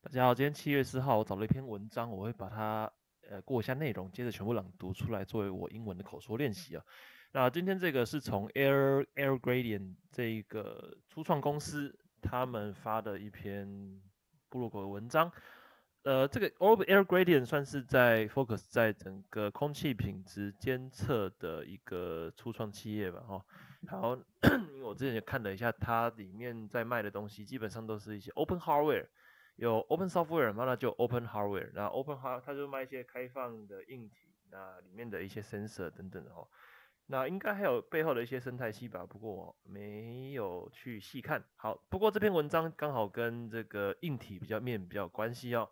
大家好，今天7月4号，我找了一篇文章，我会把它过一下内容，接着全部朗读出来，作为我英文的口说练习啊。那今天这个是从 Air Gradient 这一个初创公司他们发的一篇部落格文章。这个 Air Gradient 算是在 focus 在整个空气品质监测的一个初创企业吧，哈。好，因为我之前也看了一下，它里面在卖的东西，基本上都是一些 open hardware。有 open software 嘛，那就 open hardware，那 open hard 它就卖一些开放的硬体，那里面的一些 sensor 等等的哦。那应该还有背后的一些生态系吧，不过我没有去细看。好，不过这篇文章刚好跟这个硬体比较有关系哦。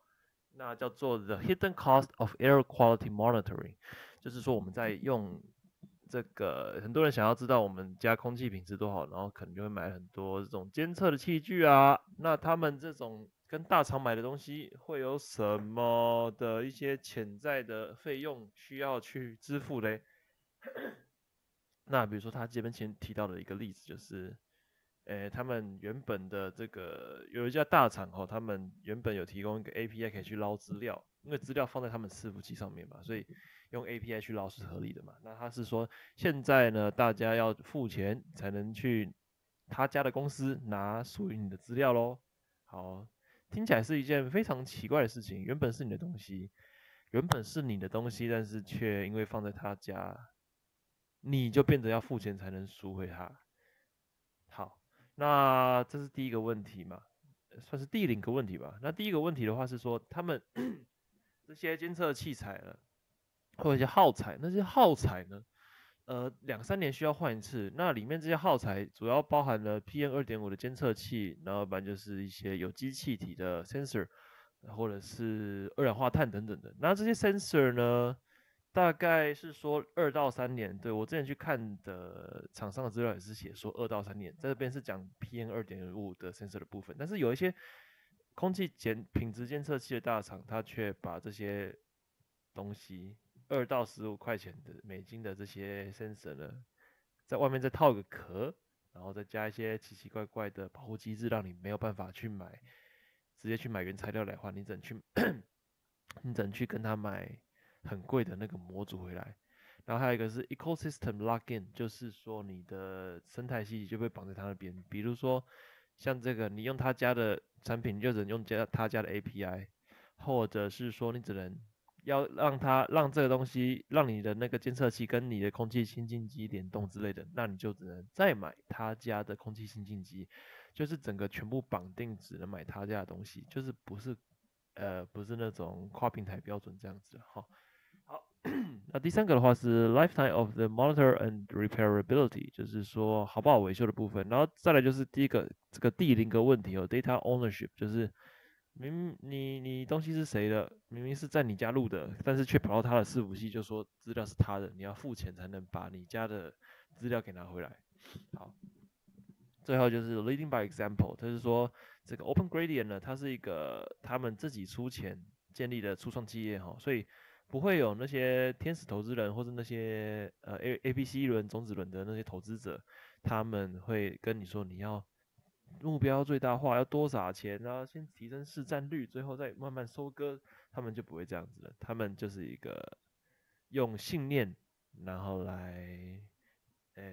那叫做 The Hidden Cost of Air Quality Monitoring，就是说我们在用这个，很多人想要知道我们家空气品质多好，然后可能就会买很多这种监测的器具啊。那他们这种跟大厂买的东西，会有什么的一些潜在的费用需要去支付嘞？那比如说他这边前提到的一个例子就是，他们原本的这个有一家大厂哦，他们原本有提供一个 API 可以去捞资料，因为资料放在他们伺服器上面嘛，所以用 API 去捞是合理的嘛。那他是说现在呢，大家要付钱才能去他家的公司拿属于你的资料咯。好，听起来是一件非常奇怪的事情，原本是你的东西，原本是你的东西，但是却因为放在他家，你就变得要付钱才能赎回它。好，那这是第一个问题嘛，算是第零个问题吧。那第一个问题的话是说，他们这些监测器材呢，或者一些耗材，那些耗材呢，2、3年需要换一次。那里面这些耗材主要包含了 PM2.5的监测器，然后不然就是一些有机气体的 sensor，或者是二氧化碳等等的。那这些 sensor 呢，大概是说2到3年。对，我之前去看的厂商的资料也是写说2到3年，在这边是讲 PM2.5的 sensor 的部分。但是有一些空气品质监测器的大厂，它却把这些东西2到15块钱的美金的这些 sensor 呢，在外面再套个壳，然后再加一些奇奇怪怪的保护机制，让你没有办法去买，直接去买原材料来换，你只能去你只能去跟他买很贵的那个模组回来。然后还有一个是 ecosystem login，就是说你的生态系就被绑在他那边。比如说像这个，你用他家的产品，就只能用他家的 API，或者是说你只能要让这个东西让你的那个监测器跟你的空气清净机联动之类的，那你就只能再买他家的空气清净机，就是整个全部绑定，只能买他家的东西，就是不是那种跨平台标准这样子哈。好，那第三个的话是 lifetime of the monitor and repairability，就是说好不好维修的部分。然后再来就是第一个这个第零个问题哦，data ownership，就是明明你东西是谁的，明明是在你家录的，但是却跑到他的伺服器就说资料是他的，你要付钱才能把你家的资料给拿回来。好，最后就是 leading by example，就是说这个 Open Gradient 呢，它是一个他们自己出钱建立的初创企业哈，所以不会有那些天使投资人或者那些ABC 轮、种子轮的那些投资者，他们会跟你说你要目标最大化，要多撒钱啊，先提升市占率，最后再慢慢收割，他们就不会这样子了，他们就是一个用信念然后来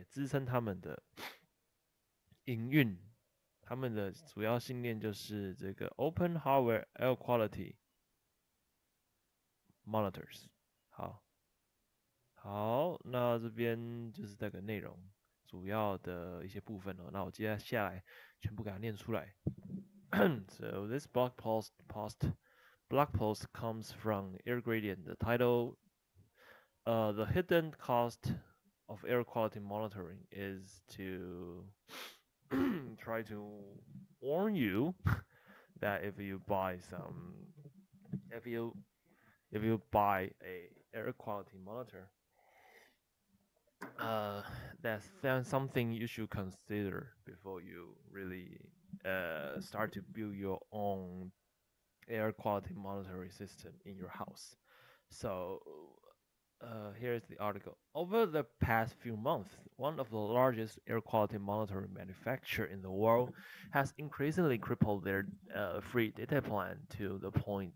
支撑他们的营运，他们的主要信念就是这个 Open Hardware Air Quality Monitors。好，好，那这边就是这个内容主要的一些部分哦。那我接下来全部给它念出来。So this blog post comes from Air Gradient. The title, the hidden cost of air quality monitoring is to try to warn you that if you if you buy a air quality monitor, uh, that's something you should consider before you really start to build your own air quality monitoring system in your house. So Here's the article. Over the past few months, one of the largest air quality monitoring manufacturers in the world has increasingly crippled their free data plan to the point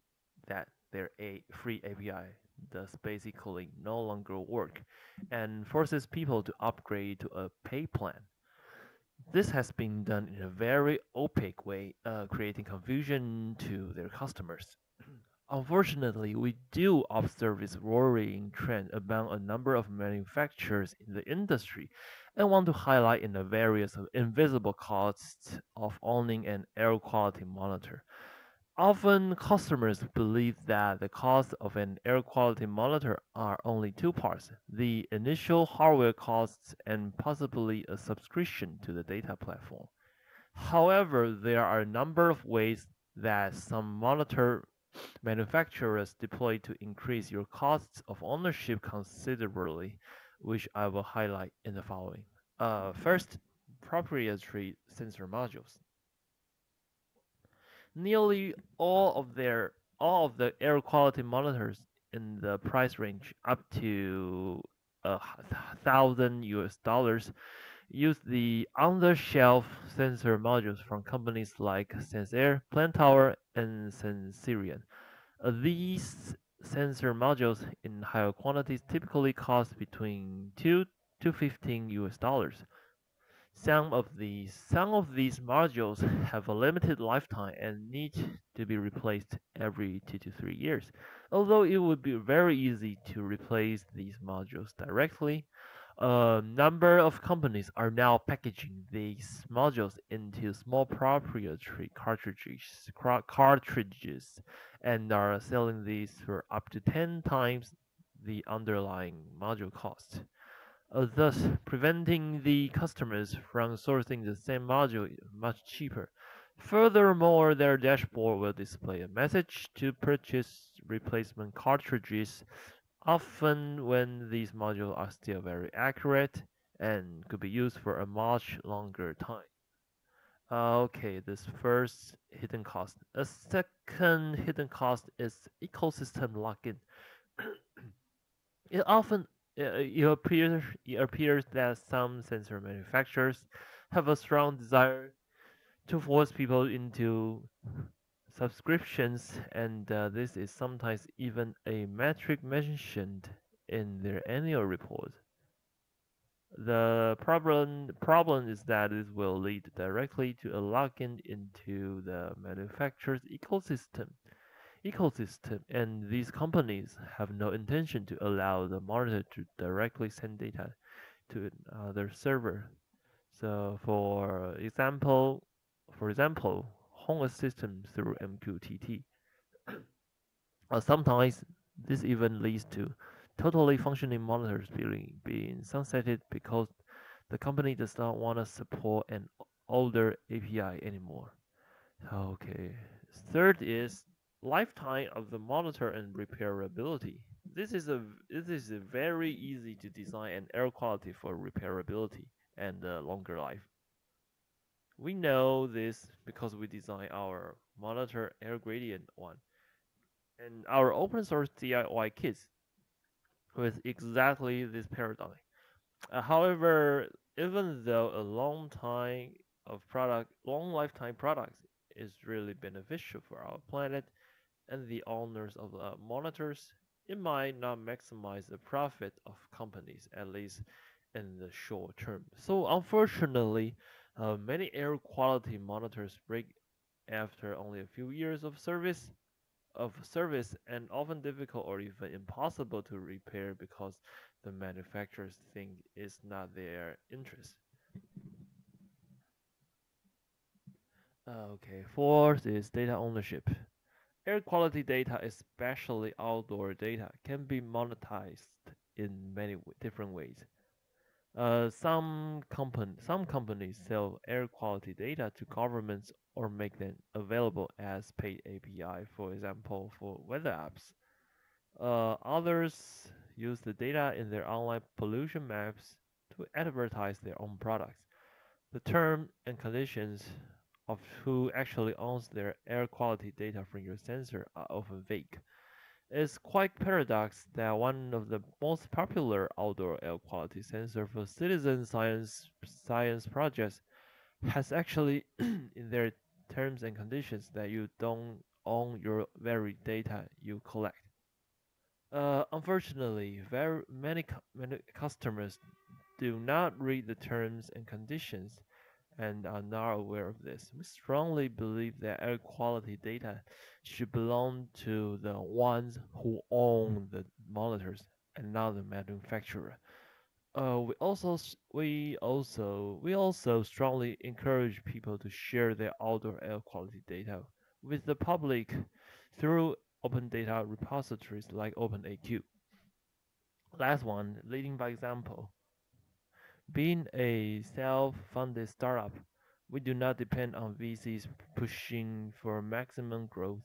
that their free API does basically no longer work and forces people to upgrade to a pay plan. This has been done in a very opaque way, creating confusion to their customers. Unfortunately, we do observe this worrying trend among a number of manufacturers in the industry and want to highlight in the various invisible costs of owning an air quality monitor. Often, customers believe that the cost of an air quality monitor are only two parts: the initial hardware costs and possibly a subscription to the data platform. However, there are a number of ways that some monitor manufacturers deploy to increase your costs of ownership considerably, which I will highlight in the following. First, proprietary sensor modules. Nearly all of the air quality monitors in the price range up to $1,000 use the on-the-shelf sensor modules from companies like Senseair, Plantower, and Sensirion. These sensor modules in higher quantities typically cost between 2 to $15. Some of these modules have a limited lifetime and need to be replaced every 2 to 3 years. Although it would be very easy to replace these modules directly, a number of companies are now packaging these modules into small proprietary cartridges and are selling these for up to 10 times the underlying module cost, thus preventing the customers from sourcing the same module much cheaper. Furthermore, their dashboard will display a message to purchase replacement cartridges, often when these modules are still very accurate and could be used for a much longer time. Okay, this first hidden cost. A second hidden cost is ecosystem lock-in. It often it appears that some sensor manufacturers have a strong desire to force people into subscriptions, and this is sometimes even a metric mentioned in their annual report. The problem is that this will lead directly to a lock-in into the manufacturer's ecosystem, and these companies have no intention to allow the monitor to directly send data to another server. So, for example, Home Assistant through MQTT. Sometimes this even leads to totally functioning monitors being sunsetted because the company does not want to support an older API anymore. Okay. Third is lifetime of the monitor and repairability. This is a very easy to design an air quality for repairability and longer life. We know this because we design our monitor air gradient one and our open source DIY kits with exactly this paradigm. However, even though a long lifetime products is really beneficial for our planet and the owners of the monitors, it might not maximize the profit of companies, at least in the short term. So unfortunately, many air quality monitors break after only a few years of service and often difficult or even impossible to repair because the manufacturers think it's not their interest. Okay, fourth is data ownership. Air quality data, especially outdoor data, can be monetized in many different ways. Some companies sell air quality data to governments or make them available as paid API, for example, for weather apps. Others use the data in their online pollution maps to advertise their own products. The term and conditions of who actually owns their air quality data from your sensor are often vague. It's quite paradox that one of the most popular outdoor air quality sensor for citizen science projects has actually in their terms and conditions that you don't own your very data you collect. Unfortunately, very many customers do not read the terms and conditions and are not aware of this. We strongly believe that air quality data should belong to the ones who own the monitors and not the manufacturer. We also strongly encourage people to share their outdoor air quality data with the public through open data repositories like OpenAQ. Last one, leading by example. Being a self-funded startup, we do not depend on VCs pushing for maximum growth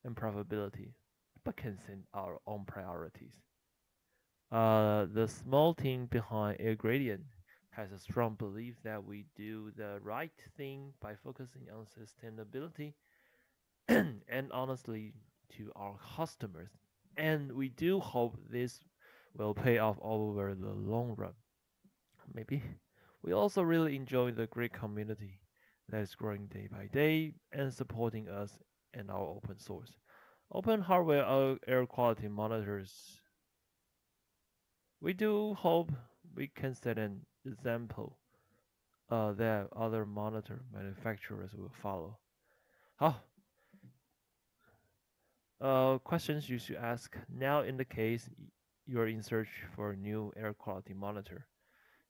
and profitability, but can set our own priorities. The small team behind Air Gradient has a strong belief that we do the right thing by focusing on sustainability and honestly to our customers. And we do hope this will pay off over the long run. Maybe. We also really enjoy the great community that is growing day by day and supporting us and our open source. Open hardware air quality monitors. We do hope we can set an example that other monitor manufacturers will follow. 好, questions you should ask now in the case you're in search for a new air quality monitor.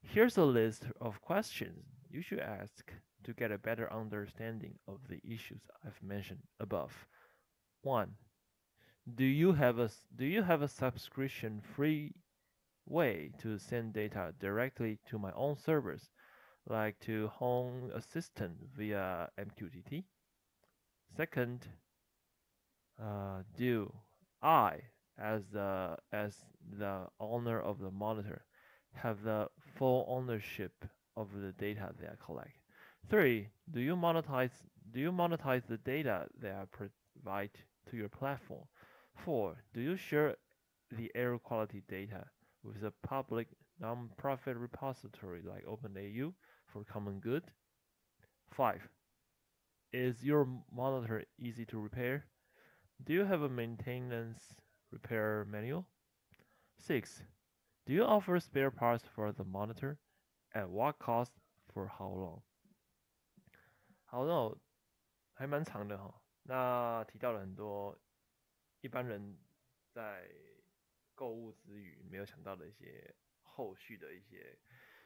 Here's a list of questions you should ask to get a better understanding of the issues I've mentioned above. 1. Do you have a subscription-free way to send data directly to my own servers, like to Home Assistant via MQTT? Second, do I, as the owner of the monitor, have the full ownership of the data that I collect? 3. Do you monetize the data that I provide to your platform? 4. Do you share the air quality data with a public non-profit repository like OpenAU for common good? 5. Is your monitor easy to repair? Do you have a maintenance repair manual? 6. Do you offer spare parts for the monitor? At what cost? For how long? 好，那我还蛮长的哈。那提到了很多一般人在购物之余没有想到的一些后续的一些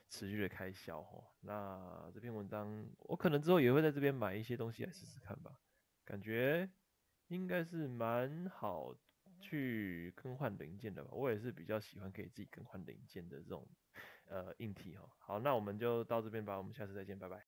持续的开销哈。那这篇文章我可能之后也会在这边买一些东西来试试看吧，感觉应该是蛮好去更换零件的吧。我也是比较喜欢可以自己更换零件的这种硬体哈。好，那我们就到这边吧，我们下次再见，拜拜。